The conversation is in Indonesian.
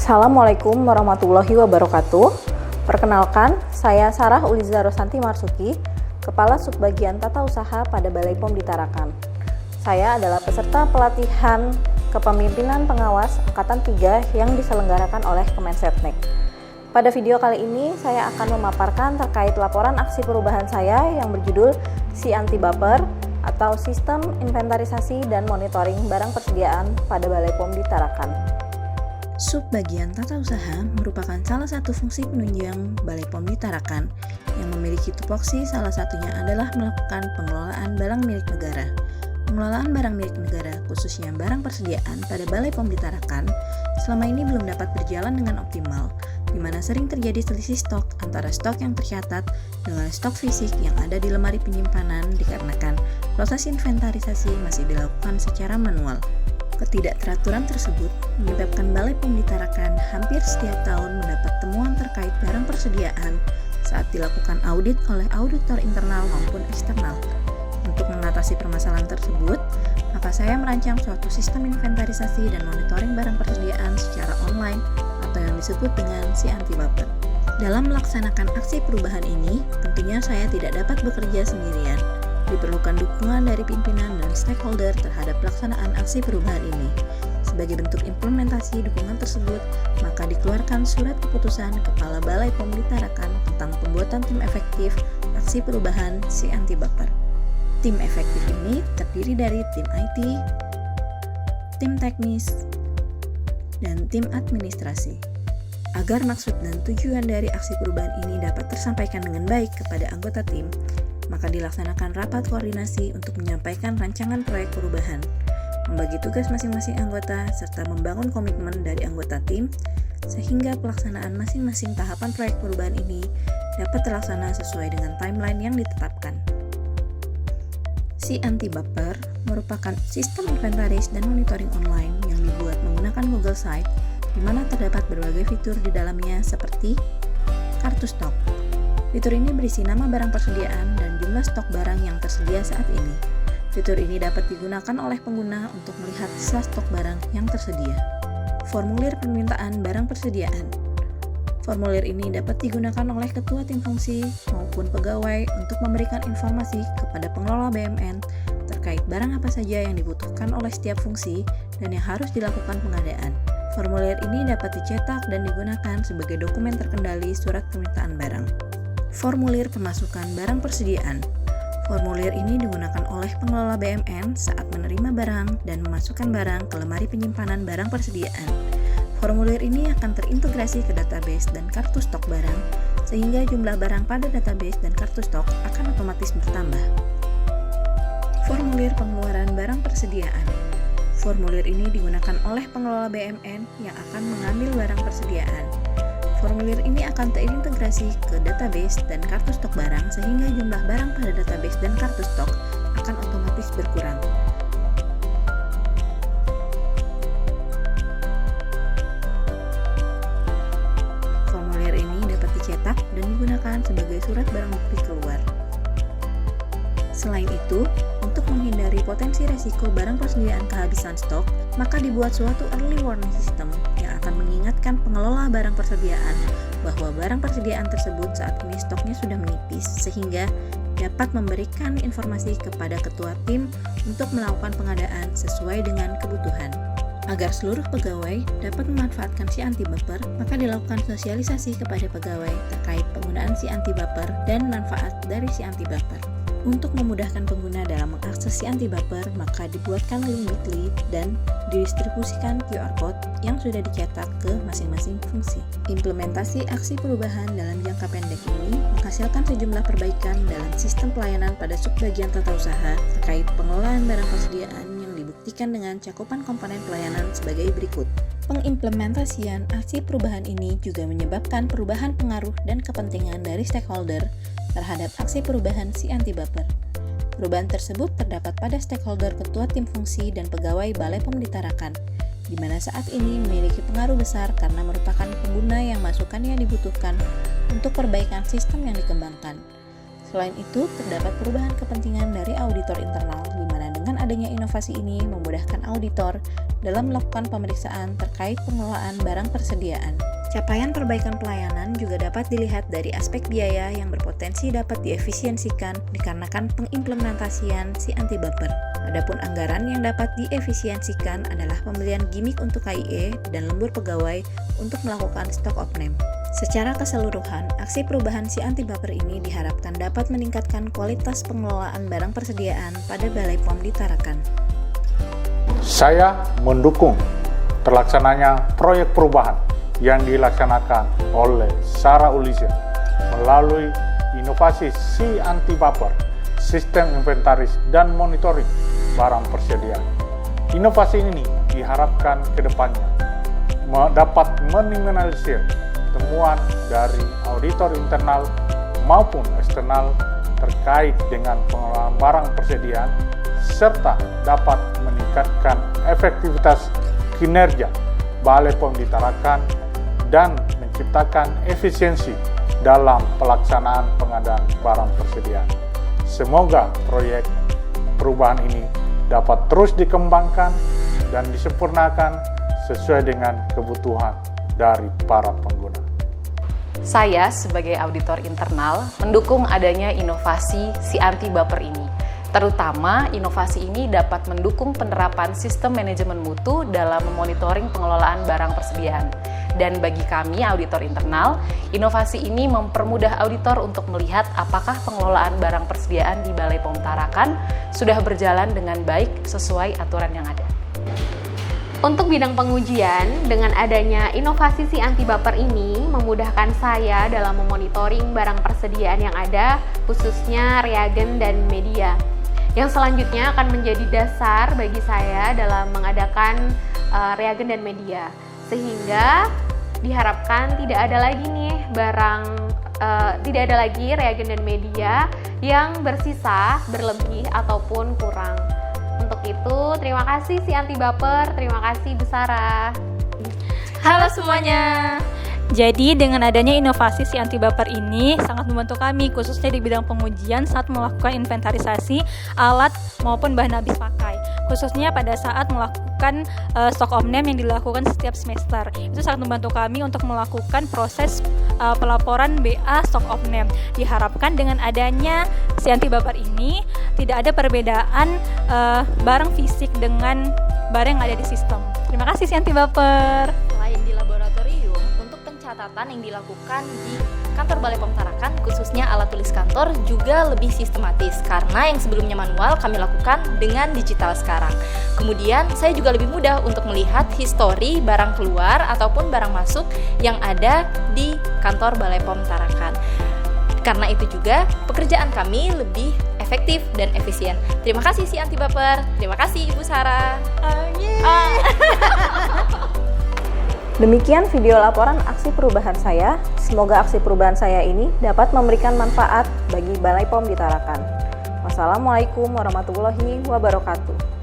Assalamualaikum warahmatullahi wabarakatuh. Perkenalkan, saya Sarah Uliza Rosanti Marsuki, Kepala Subbagian Tata Usaha pada Balai POM di Tarakan. Saya adalah peserta pelatihan Kepemimpinan Pengawas Angkatan 3 yang diselenggarakan oleh Kemensetnek. Pada video kali ini, saya akan memaparkan terkait laporan aksi perubahan saya yang berjudul Si Anti Baper atau Sistem Inventarisasi dan Monitoring Barang Persediaan pada Balai POM di Tarakan. Subbagian Tata Usaha merupakan salah satu fungsi penunjang Balai POM di Tarakan yang memiliki tupoksi, salah satunya adalah melakukan pengelolaan barang milik negara. Pengelolaan barang milik negara, khususnya barang persediaan pada Balai POM di Tarakan, selama ini belum dapat berjalan dengan optimal, di mana sering terjadi selisih stok antara stok yang tercatat dengan stok fisik yang ada di lemari penyimpanan dikarenakan proses inventarisasi masih dilakukan secara manual. Ketidakteraturan tersebut menyebabkan Balai POM di Tarakan hampir setiap tahun mendapat temuan terkait barang persediaan saat dilakukan audit oleh auditor internal maupun eksternal. Untuk mengatasi permasalahan tersebut, maka saya merancang suatu sistem inventarisasi dan monitoring barang persediaan secara online atau yang disebut dengan Si Anti Baper. Dalam melaksanakan aksi perubahan ini, tentunya saya tidak dapat bekerja sendirian. Diperlukan dukungan dari pimpinan dan stakeholder terhadap pelaksanaan aksi perubahan ini. Sebagai bentuk implementasi dukungan tersebut, maka dikeluarkan surat keputusan Kepala Balai POM di Tarakan tentang pembuatan tim efektif aksi perubahan Si Anti Baper. Tim efektif ini terdiri dari tim IT, tim teknis, dan tim administrasi. Agar maksud dan tujuan dari aksi perubahan ini dapat tersampaikan dengan baik kepada anggota tim, maka dilaksanakan rapat koordinasi untuk menyampaikan rancangan proyek perubahan, membagi tugas masing-masing anggota, serta membangun komitmen dari anggota tim, sehingga pelaksanaan masing-masing tahapan proyek perubahan ini dapat terlaksana sesuai dengan timeline yang ditetapkan. Si Anti Baper merupakan sistem inventaris dan monitoring online yang dibuat menggunakan Google Site, di mana terdapat berbagai fitur di dalamnya seperti kartu stok. Fitur ini berisi nama barang persediaan dan jumlah stok barang yang tersedia saat ini. Fitur ini dapat digunakan oleh pengguna untuk melihat sisa stok barang yang tersedia. Formulir permintaan barang persediaan. Formulir ini dapat digunakan oleh ketua tim fungsi maupun pegawai untuk memberikan informasi kepada pengelola BMN terkait barang apa saja yang dibutuhkan oleh setiap fungsi dan yang harus dilakukan pengadaan. Formulir ini dapat dicetak dan digunakan sebagai dokumen terkendali surat permintaan barang. Formulir pemasukan barang persediaan. Formulir ini digunakan oleh pengelola BMN saat menerima barang dan memasukkan barang ke lemari penyimpanan barang persediaan. Formulir ini akan terintegrasi ke database dan kartu stok barang, sehingga jumlah barang pada database dan kartu stok akan otomatis bertambah. Formulir pengeluaran barang persediaan. Formulir ini digunakan oleh pengelola BMN yang akan mengambil barang persediaan. Formulir ini akan terintegrasi ke database dan kartu stok barang, sehingga jumlah barang pada database dan kartu stok akan otomatis berkurang. Cetak dan digunakan sebagai surat barang bukti keluar. Selain itu, untuk menghindari potensi resiko barang persediaan kehabisan stok, maka dibuat suatu early warning system yang akan mengingatkan pengelola barang persediaan bahwa barang persediaan tersebut saat ini stoknya sudah menipis, sehingga dapat memberikan informasi kepada ketua tim untuk melakukan pengadaan sesuai dengan kebutuhan. Agar seluruh pegawai dapat memanfaatkan Si Anti Baper, maka dilakukan sosialisasi kepada pegawai terkait penggunaan Si Anti Baper dan manfaat dari Si Anti Baper. Untuk memudahkan pengguna dalam mengakses Si Anti Baper, maka dibuatkan link bit.ly dan didistribusikan QR Code yang sudah dicetak ke masing-masing fungsi. Implementasi aksi perubahan dalam jangka pendek ini menghasilkan sejumlah perbaikan dalam sistem pelayanan pada subbagian tata usaha terkait pengelolaan barang persediaan dibuktikan dengan cakupan komponen pelayanan sebagai berikut. Pengimplementasian aksi perubahan ini juga menyebabkan perubahan pengaruh dan kepentingan dari stakeholder terhadap aksi perubahan Si Anti Baper. Perubahan tersebut terdapat pada stakeholder ketua tim fungsi dan pegawai Balai POM di Tarakan, di mana saat ini memiliki pengaruh besar karena merupakan pengguna yang masukannya dibutuhkan untuk perbaikan sistem yang dikembangkan. Selain itu, terdapat perubahan kepentingan dari auditor internal, di mana dengan adanya inovasi ini memudahkan auditor dalam melakukan pemeriksaan terkait pengelolaan barang persediaan. Capaian perbaikan pelayanan juga dapat dilihat dari aspek biaya yang berpotensi dapat diefisiensikan dikarenakan pengimplementasian si anti baper. Adapun anggaran yang dapat diefisiensikan adalah pembelian gimmick untuk KIE dan lembur pegawai untuk melakukan stock of name. Secara keseluruhan, aksi perubahan si anti baper ini diharapkan dapat meningkatkan kualitas pengelolaan barang persediaan pada Balai POM di Tarakan. Saya mendukung terlaksananya proyek perubahan yang dilaksanakan oleh Sarah Uliza melalui inovasi si anti baper, sistem inventaris dan monitoring barang persediaan. Inovasi ini diharapkan ke depannya dapat meminimalisir temuan dari auditor internal maupun eksternal terkait dengan pengelolaan barang persediaan serta dapat meningkatkan efektivitas kinerja Balai POM di Tarakan dan menciptakan efisiensi dalam pelaksanaan pengadaan barang persediaan. Semoga proyek perubahan ini dapat terus dikembangkan dan disempurnakan sesuai dengan kebutuhan dari para pengguna. Saya sebagai auditor internal mendukung adanya inovasi si anti baper ini. Terutama inovasi ini dapat mendukung penerapan sistem manajemen mutu dalam memonitoring pengelolaan barang persediaan. Dan bagi kami auditor internal, inovasi ini mempermudah auditor untuk melihat apakah pengelolaan barang persediaan di Balai POM Tarakan sudah berjalan dengan baik sesuai aturan yang ada. Untuk bidang pengujian, dengan adanya inovasi si anti baper ini memudahkan saya dalam memonitoring barang persediaan yang ada, khususnya reagen dan media. Yang selanjutnya akan menjadi dasar bagi saya dalam mengadakan reagen dan media. Sehingga diharapkan tidak ada lagi reagen dan media yang bersisa, berlebih ataupun kurang. Untuk itu, terima kasih si anti baper, terima kasih Bu Sarah. Halo semuanya. Jadi dengan adanya inovasi si anti baper ini sangat membantu kami khususnya di bidang pengujian saat melakukan inventarisasi alat maupun bahan habis pakai. Khususnya pada saat melakukan stock of name yang dilakukan setiap semester. Itu sangat membantu kami untuk melakukan proses pelaporan BA stock of name. Diharapkan dengan adanya si anti baper ini tidak ada perbedaan barang fisik dengan barang yang ada di sistem. Terima kasih si anti baper. Selain di laboratorium, untuk pencatatan yang dilakukan di kantor Balai POM Tarakan, khususnya alat tulis kantor, juga lebih sistematis karena yang sebelumnya manual kami lakukan dengan digital sekarang. Kemudian saya juga lebih mudah untuk melihat histori barang keluar ataupun barang masuk yang ada di kantor Balai POM Tarakan. Karena itu juga pekerjaan kami lebih efektif dan efisien. Terima kasih si anti baper, terima kasih Ibu Sarah. Demikian video laporan aksi perubahan saya. Semoga aksi perubahan saya ini dapat memberikan manfaat bagi Balai POM di Tarakan. Wassalamualaikum warahmatullahi wabarakatuh.